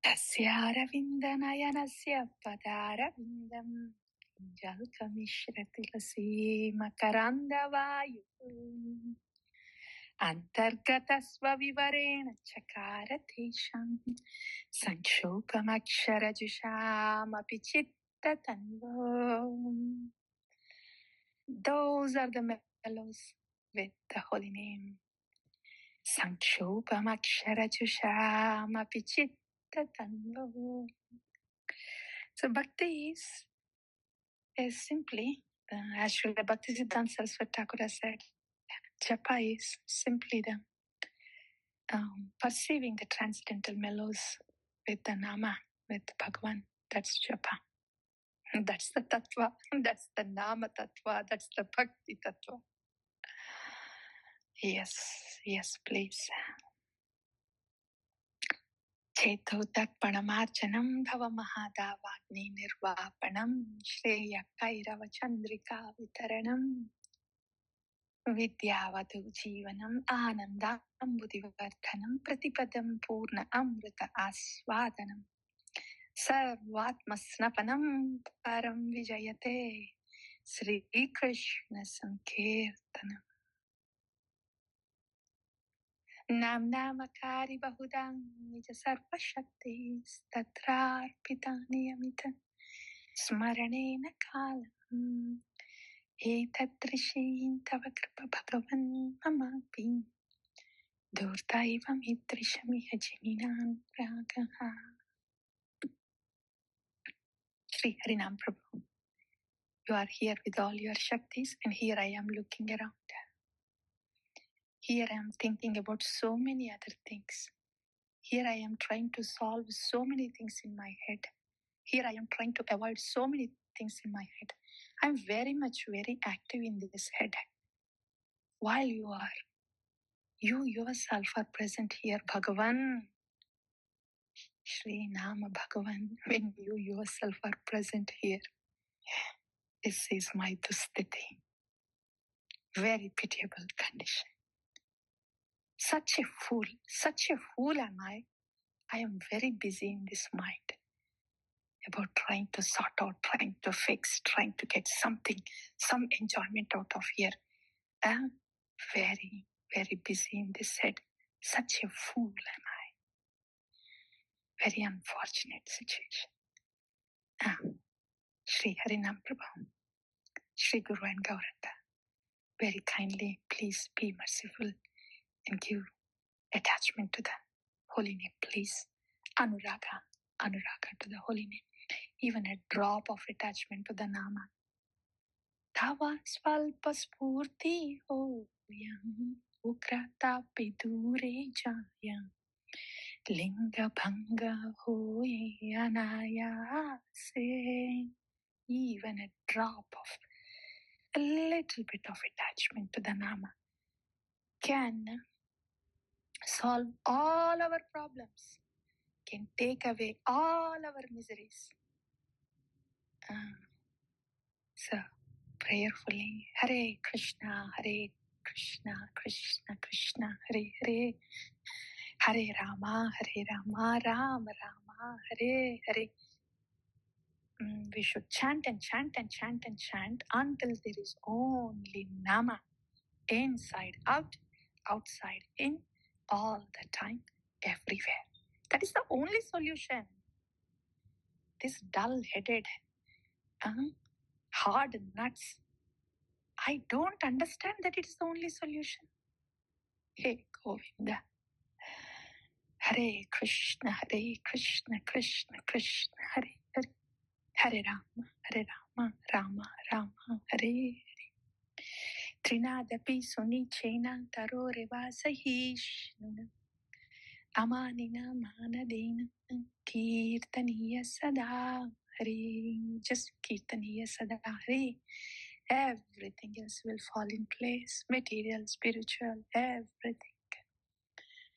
तस्यारविन्दनयनस्य पदारविन्दम् जल्कमिश्रतिलसी मकरन्दवायुः अन्तर्गतस्वविवरेण चकार तेषां संक्षोभमक्षरजुषामपि चित्ततन्वो. Those are the mellows with the holy name. Sankshopamaksharajushamapi chittatanvo. So bhakti is simply, as Srila Bhaktisiddhanta Saraswati Thakur said, japa is simply the perceiving the transcendental mellows with the nama, with Bhagavan. That's japa. That's the tattva. That's the nama tattva. That's the bhakti tattva. Yes, yes, please. चेतोदर्पणमार्चनं भवमहादावाग्नि निर्वापणं श्रेयकैरवचन्द्रिका वितरणं विद्यावधू जीवनम् आनन्दाम्बुधिवर्धनं प्रतिपदं पूर्ण अमृत आस्वादनं सर्वात्मस्नपनं परं विजयते श्रीकृष्ण संकीर्तनम्. नाम्नामकारि बहुधा निज सर्वशक्तिस्तत्रार्पितानि अमित स्मरणेन कालम् एतदृशीं तव कृप भगवन् ममापि दुर्दैवमिदृशमिह जनिनान् प्रागः. Shri Harinam Prabhu, you are here with all your Shaktis, and here I am looking around. Here I am thinking about so many other things. Here I am trying to solve so many things in my head. Here I am trying to avoid so many things in my head. I am very active in this head. While you yourself are present here, Bhagavan. Shri Nama Bhagavan, when you yourself are present here, this is my dusthiti. Very pitiable condition. Such a fool am I. I am very busy in this mind about trying to sort out, trying to fix, trying to get something, some enjoyment out of here. I am very busy in this head. Such a fool am I. Very unfortunate situation. Shri Harinam Prabhu, Shri Guru and Gauranga, very kindly, please be merciful and give attachment to the holy name, please. Anuraga to the holy name. Even a drop of attachment to the Nama. Tava svalpa spurti hoyam ukrata pidure jayam linga bhanga hoye anayase. Even a drop of, a little bit of attachment to the Nama can solve all our problems, can take away all our miseries. So, prayerfully, Hare Krishna, Krishna Krishna, Hare Hare, Hare Rama, Rama Rama, Hare Hare. We should chant and chant and chant and chant until there is only Nama. Inside, out, outside, in, all the time, everywhere. That is the only solution. This dull-headed, hard nuts, I don't understand that it is the only solution. Hey Govinda. Hare Krishna, Krishna Krishna, Hare Hare. Hare Rama, Rama, Hare Hare. Trinadapi sunichena taroreva sahishnuna. Amanina manadena kirtaniya sada Hare. Just kirtaniya sada Hare. Everything else will fall in place. Material, spiritual, everything.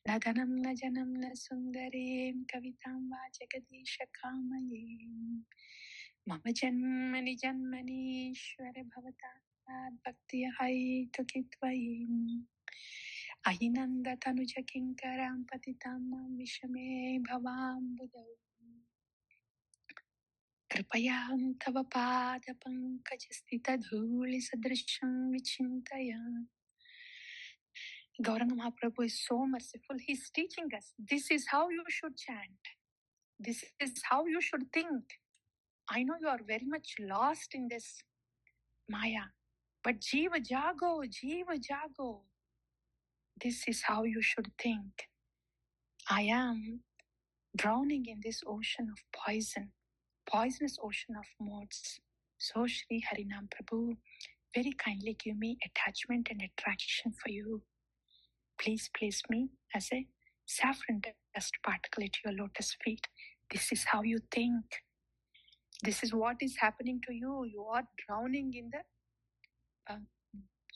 Nadanam najanam na sundarim kavitam va jagadisha kamayim. Mama janmani janmani shwara bhavata bhaktiya hai tukitvayim. अहिनंद Tanuj किंकरां पतितानां विषमे भवाम्बुधौ कृपयां तव पाद पंकज स्थित धूलि सदृशं विचिन्तयामि. Gauranga Mahaprabhu is so merciful. He's teaching us. This is how you should chant. This is how you should think. I know you are very much lost in this Maya. But Jiva Jago, Jiva Jago. This is how you should think. I am drowning in this ocean of poison, poisonous ocean of modes. So Shri Harinam Prabhu, very kindly give me attachment and attraction for you. Please place me as a saffron dust particle at your lotus feet. This is how you think. This is what is happening to you. You are drowning in the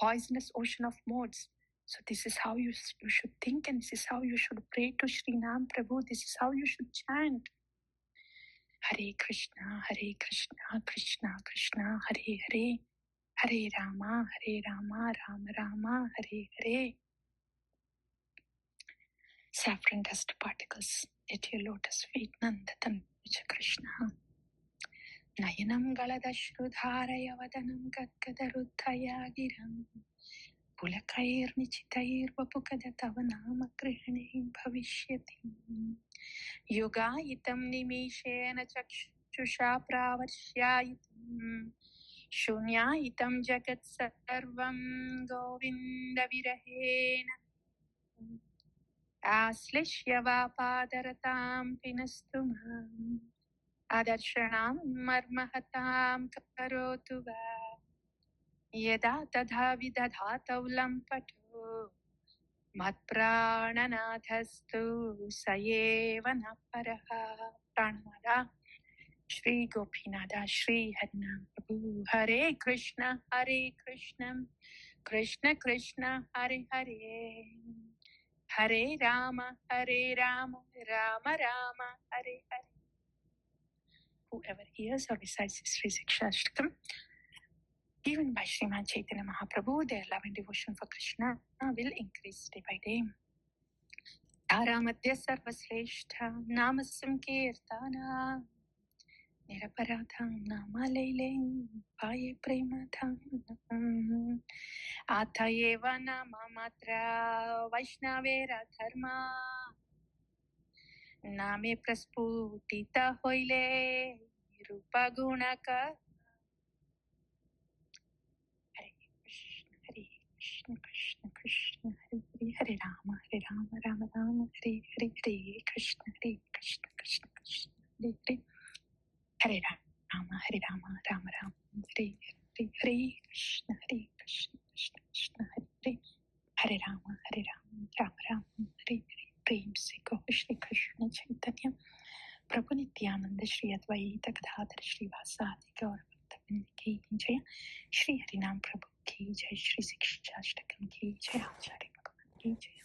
poisonous ocean of modes. So this is how you should think, and this is how you should pray to Sri Nam Prabhu. This is how you should chant. Hare Krishna, Krishna Krishna, Hare Hare, Hare Rama, Rama Rama, Hare Hare. Saffron dust particles at your lotus feet, Nandatan Krishna. Nayanam Galadashrudharaya Vadanam Gadgadaruddhaya Giram Pulakair Nichitair Vapukadatavanama Grihane Bhavishyati Yogayitam Nimishena Chakshusha Pravarshyayitam Shunyayitam Jagat Sarvam Govinda Virahena Aslishyapadarataam pinastumam Adarshanam marmahatam karotu va Yada tadha vidadhataulam pato Matprananathastu sayeva naparaha Pranamada Shri Gopinada Shri Harinam Prabhu Hare Krishna Krishna Krishna Hare Hare Hare Rama, Rama Rama, Hare Hare. Whoever hears or recites this Sri Sikshashtakam, given by Sriman Chaitanya Mahaprabhu, their love and devotion for Krishna will increase day by day. Dharamadhya Sarvasreshta Nama Samkirtana Niraparadham Nama Lele Paye Premadham Athayeva Nama Matra Vaishnavera Dharma नामे प्रस्फुटित होइले रूप गुणक हरे कृष्ण कृष्ण कृष्ण हरे हरे हरे राम राम राम हरे हरे हरे कृष्ण कृष्ण कृष्ण हरे हरे राम राम राम हरे हरे हरे कृष्ण कृष्ण कृष्ण हरे हरे राम राम हरे हरे प्रेम से कहो श्री कृष्ण चैतन्य प्रभु नित्यानंद श्री अद्वैत गदाधर श्रीवासादि गौर भक्तवृंद की जय। श्री हरिनाम प्रभु की जय। श्री शिक्षाष्टकम की जय। आचार्य भगवान की जय।